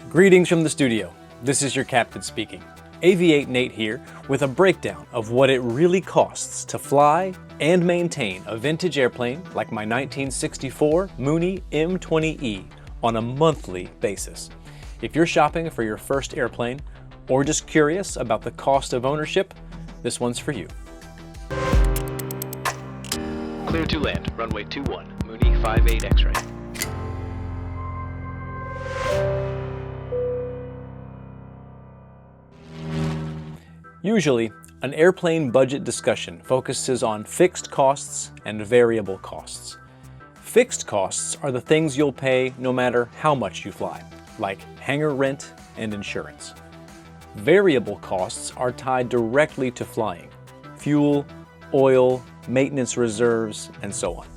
Greetings from the studio. This is your captain speaking. Aviate Nate here with a breakdown of what it really costs to fly and maintain a vintage airplane like my 1964 Mooney M20E on a monthly basis. If you're shopping for your first airplane or just curious about the cost of ownership, this one's for you. Clear to land, runway 21, Mooney 58 X-ray. Usually, an airplane budget discussion focuses on fixed costs and variable costs. Fixed costs are the things you'll pay no matter how much you fly, like hangar rent and insurance. Variable costs are tied directly to flying: fuel, oil, maintenance reserves, and so on.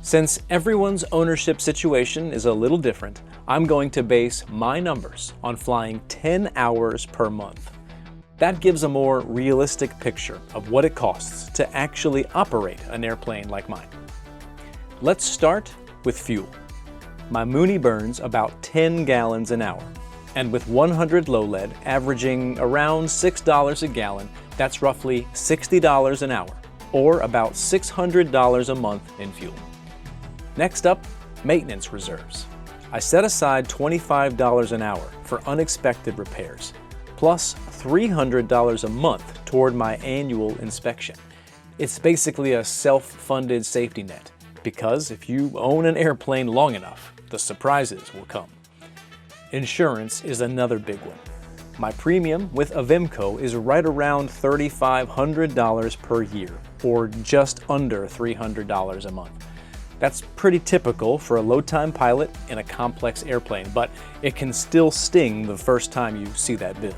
Since everyone's ownership situation is a little different, I'm going to base my numbers on flying 10 hours per month. That gives a more realistic picture of what it costs to actually operate an airplane like mine. Let's start with fuel. My Mooney burns about 10 gallons an hour, and with 100 low lead averaging around $6 a gallon, that's roughly $60 an hour, or about $600 a month in fuel. Next up, maintenance reserves. I set aside $25 an hour for unexpected repairs, plus $300 a month toward my annual inspection. It's basically a self-funded safety net, because if you own an airplane long enough, the surprises will come. Insurance is another big one. My premium with Avimco is right around $3,500 per year, or just under $300 a month. That's pretty typical for a low-time pilot in a complex airplane, but it can still sting the first time you see that bill.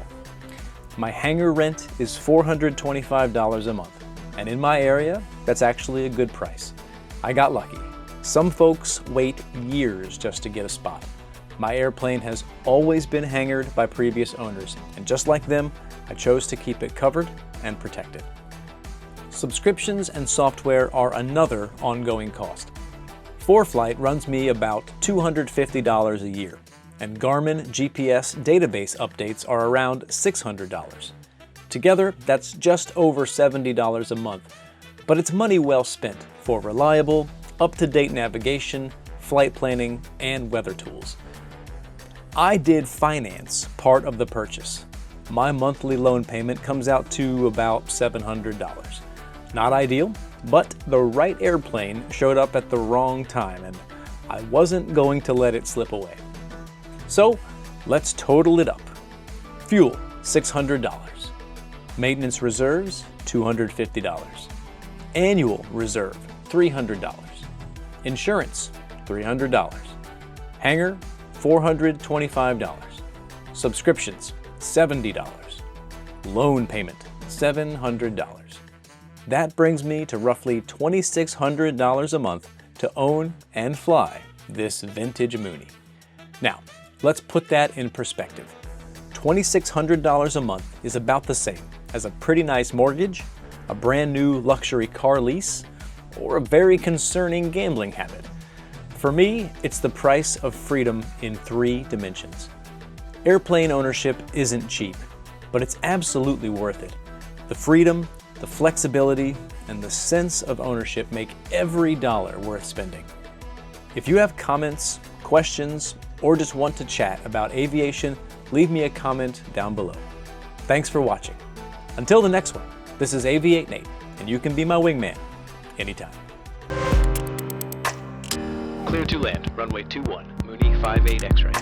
My hangar rent is $425 a month, and in my area, that's actually a good price. I got lucky. Some folks wait years just to get a spot. My airplane has always been hangared by previous owners, and just like them, I chose to keep it covered and protected. Subscriptions and software are another ongoing cost. ForeFlight runs me about $250 a year, and Garmin GPS database updates are around $600. Together, that's just over $70 a month, but it's money well spent for reliable, up-to-date navigation, flight planning, and weather tools. I did finance part of the purchase. My monthly loan payment comes out to about $700. Not ideal, but the right airplane showed up at the wrong time, and I wasn't going to let it slip away. So let's total it up. Fuel, $600. Maintenance reserves, $250. Annual reserve, $300. Insurance, $300. Hangar, $425. Subscriptions, $70. Loan payment, $700. That brings me to roughly $2,600 a month to own and fly this vintage Mooney. Now, let's put that in perspective. $2,600 a month is about the same as a pretty nice mortgage, a brand new luxury car lease, or a very concerning gambling habit. For me, it's the price of freedom in 3 dimensions. Airplane ownership isn't cheap, but it's absolutely worth it. The freedom, the flexibility, and the sense of ownership make every dollar worth spending. If you have comments, questions, or just want to chat about aviation, leave me a comment down below. Thanks for watching. Until the next one, this is Aviate Nate, and you can be my wingman anytime. Clear to land, runway 21, Mooney 58 X-ray.